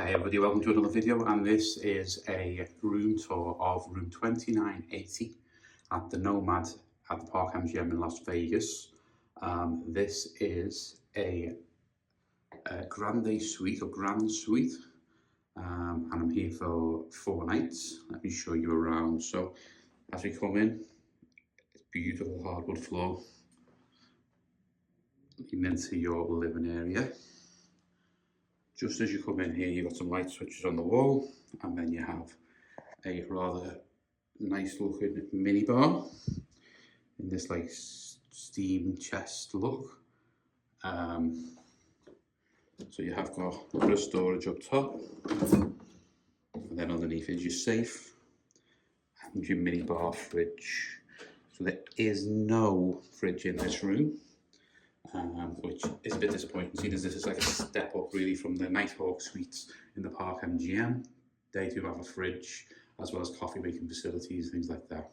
Hi everybody, welcome to another video, and this is a room tour of room 2980 at the NoMad at the Park MGM in Las Vegas. This is a Grande Suite or Grand Suite, and I'm here for 4 nights. Let me show you around. So as we come in, it's beautiful hardwood floor leading into your living area. Just as you come in here, you've got some light switches on the wall, and then you have a rather nice looking mini bar in this like steam chest look. So you have got a bit of storage up top, and then underneath is your safe and your mini bar fridge. So there is no fridge in this room, which is a bit disappointing, seeing as this is like a step up really from the Nighthawk suites in the Park MGM. They do have a fridge as well as coffee making facilities, things like that.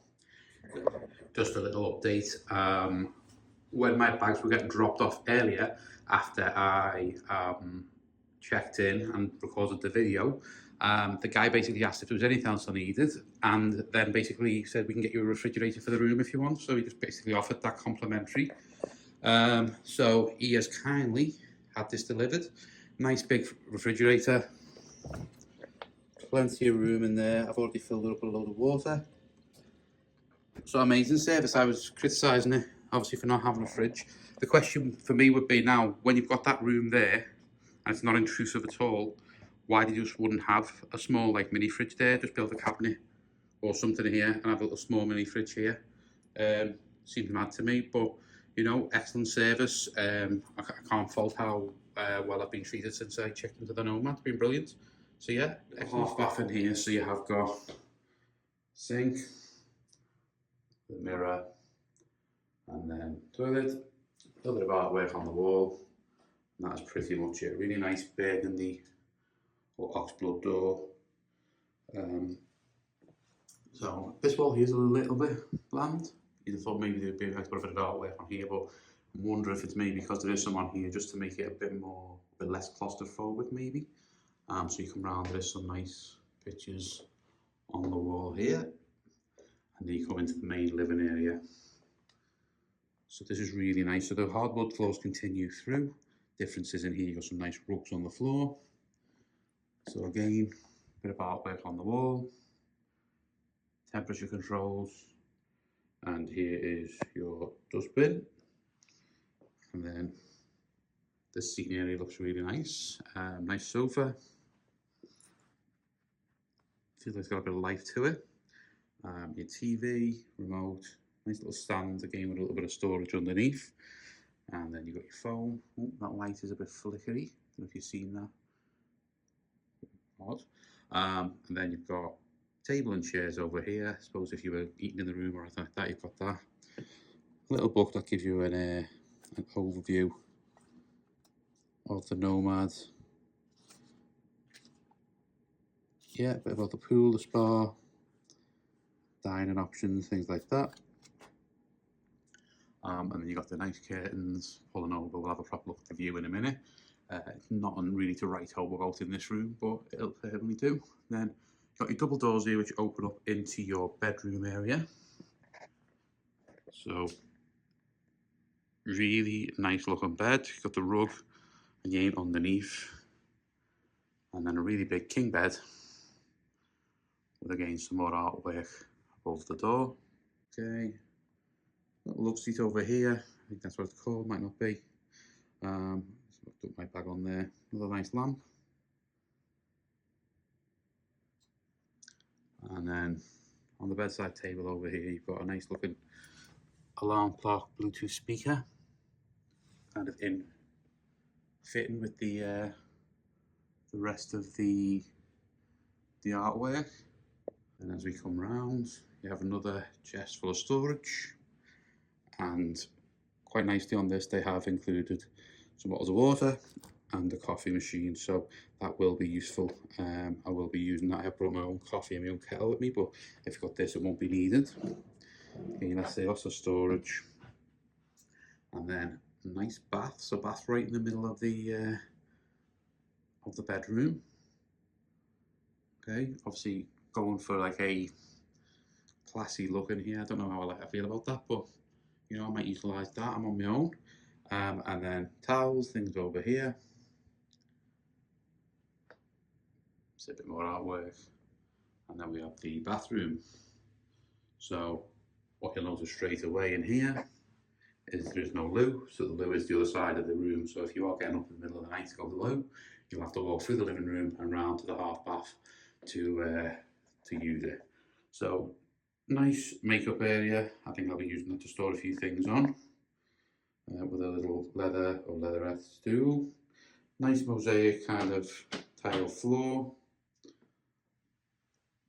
Just a little update. When my bags were getting dropped off earlier after I checked in and recorded the video, the guy basically asked if there was anything else I needed, and then basically said we can get you a refrigerator for the room if you want. So he just basically offered that complimentary. So he has kindly had this delivered. Nice big refrigerator, plenty of room in there. I've already filled it up with a load of water. So amazing service. I was criticising it obviously for not having a fridge. The question for me would be now, when you've got that room there and it's not intrusive at all, why you just wouldn't have a small like mini fridge there? Just build a cabinet or something here and have a little small mini fridge here. Seems mad to me, but you know, excellent service. I can't fault how well I've been treated since I checked into the NoMad. It's been brilliant. So yeah, half bath in here. So you have got sink, the mirror, and then toilet. A little bit of artwork on the wall, and that's pretty much it. Really nice burgundy or oxblood door. So this wall here is a little bit bland. You'd have thought maybe there'd be like a bit of artwork on here, but I wonder if it's maybe because there is some on here just to make it a bit less claustrophobic maybe. So you come round, there's some nice pictures on the wall here, and then you come into the main living area. So this is really nice. So the hardwood floors continue through. Differences in here, you've got some nice rugs on the floor. So again, a bit of artwork on the wall. Temperature controls. And here is your dustbin. And then the seating area looks really nice. Nice sofa. Feels like it's got a bit of life to it. Your TV, remote, nice little stand again with a little bit of storage underneath. And then you've got your phone. Oh, that light is a bit flickery. I don't know if you've seen that. Odd. And then you've got table and chairs over here. I suppose if you were eating in the room or anything like that, you've got that. Little book that gives you an overview of the NoMad. Yeah, a bit about the pool, the spa, dining options, things like that. And then you've got the nice curtains pulling over. We'll have a proper look at the view in a minute. It's not really to write home about in this room, but it'll certainly do. Then you've got your double doors here which open up into your bedroom area. So really nice looking bed. You've got the rug again underneath, and then a really big king bed with again some more artwork above the door. Okay, got a love seat over here. I think that's what it's called, might not be. So I've put my bag on there. Another nice lamp. And then on the bedside table over here, you've got a nice looking alarm clock, Bluetooth speaker, kind of in fitting with the rest of the artwork. And as we come round, you have another chest full of storage, and quite nicely on this they have included some bottles of water and a coffee machine, so that will be useful. I will be using that. I have brought my own coffee and my own kettle with me, but if you've got this it won't be needed. Okay, let's say lots of storage, and then a nice bath. So bath right in the middle of the bedroom. Okay, obviously going for like a classy look in here. I don't know how I feel about that, but you know, I might utilise that. I'm on my own. And then towels, things over here. It's a bit more artwork. And then we have the bathroom. So what you'll notice straight away in here is there's no loo. So the loo is the other side of the room. So if you are getting up in the middle of the night to go to the loo, you'll have to walk through the living room and round to the half bath to use it. So nice makeup area. I think I'll be using it to store a few things on. With a little leather or leatherette stool. Nice mosaic kind of tile floor.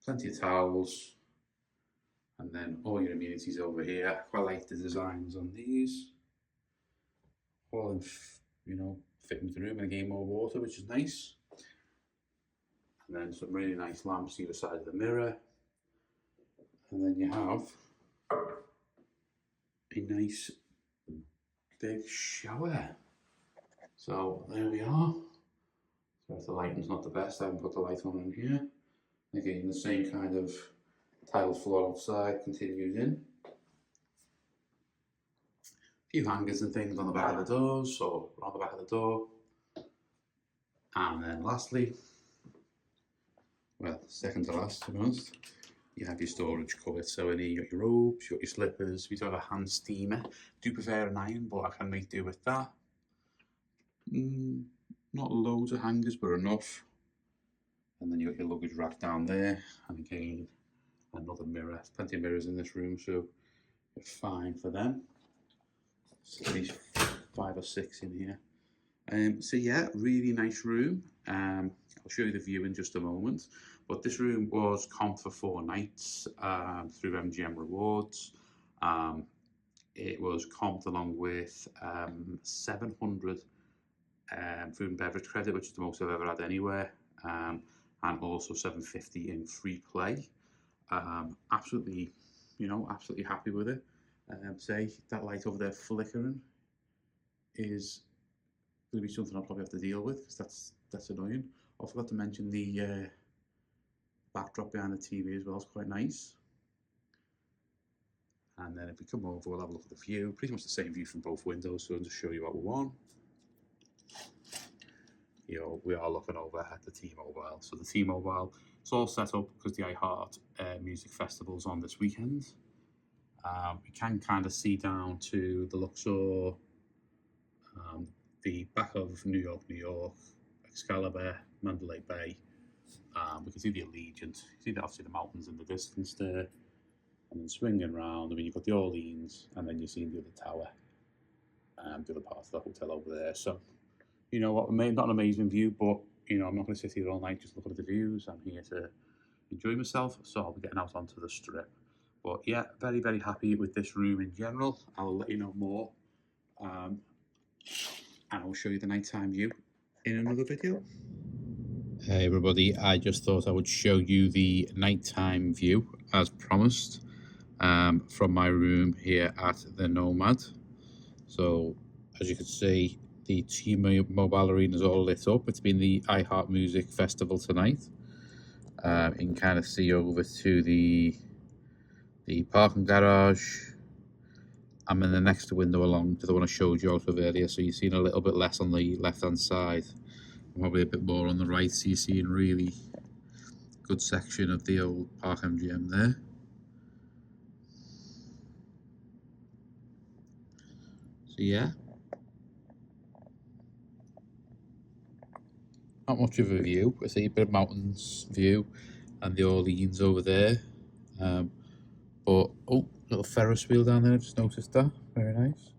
Plenty of towels. And then all your amenities over here. I quite like the designs on these. All in, you know, fit into the room and again more water, which is nice. And then some really nice lamps either side of the mirror. And then you have a nice big shower. So there we are. So if the lighting's not the best, I haven't put the light on in here. Again, the same kind of tile floor outside continues in. A few hangers and things on the back of the doors, or on the back of the door. And then lastly, well, second to last to be honest, you have your storage cupboard. So in here you got your robes, you got your slippers, we do have a hand steamer. I do prefer an iron, but I can make do with that. Not loads of hangers, but enough. And then you got your luggage rack down there, and again, another mirror. Plenty of mirrors in this room, so you're fine for them. So at least 5 or 6 in here. So yeah, really nice room. I'll show you the view in just a moment. But this room was comped for 4 nights through MGM Rewards. It was comped along with 700 food and beverage credit, which is the most I've ever had anywhere, and also 750 in free play. Absolutely, you know, absolutely happy with it. Say that light over there flickering is going to be something I'll probably have to deal with because that's annoying. I forgot to mention the backdrop behind the TV as well is quite nice. And then if we come over, we'll have a look at the view. Pretty much the same view from both windows, so I'll just show you what we want. You know, we are looking over at the T-Mobile. So the T-Mobile, it's all set up because the iHeart Music Festival's on this weekend. We can kind of see down to the Luxor, the back of New York, Excalibur, Mandalay Bay. We can see the Allegiant. You see that obviously the mountains in the distance there. And then swinging around, I mean, you've got the Orleans, and then you see the other tower, the other part of the hotel over there. So, you know what, not an amazing view, but, you know, I'm not going to sit here all night just looking at the views. I'm here to enjoy myself, so I'll be getting out onto the strip. But yeah, very, very happy with this room in general. I'll let you know more, and I'll show you the nighttime view in another video. Hey everybody, I just thought I would show you the nighttime view as promised. From my room here at the Nomad. So as you can see, the T-Mobile Arena is all lit up. It's been the iHeart Music Festival tonight. You can kind of see over to the parking garage. I'm in the next window along to the one I showed you out of earlier, so you're seeing a little bit less on the left-hand side, probably a bit more on the right, so you're seeing really good section of the old Park MGM there. So yeah, not much of a view. I see a bit of mountains view and the Orleans over there. But oh, little Ferris wheel down there. I just noticed that. Very nice.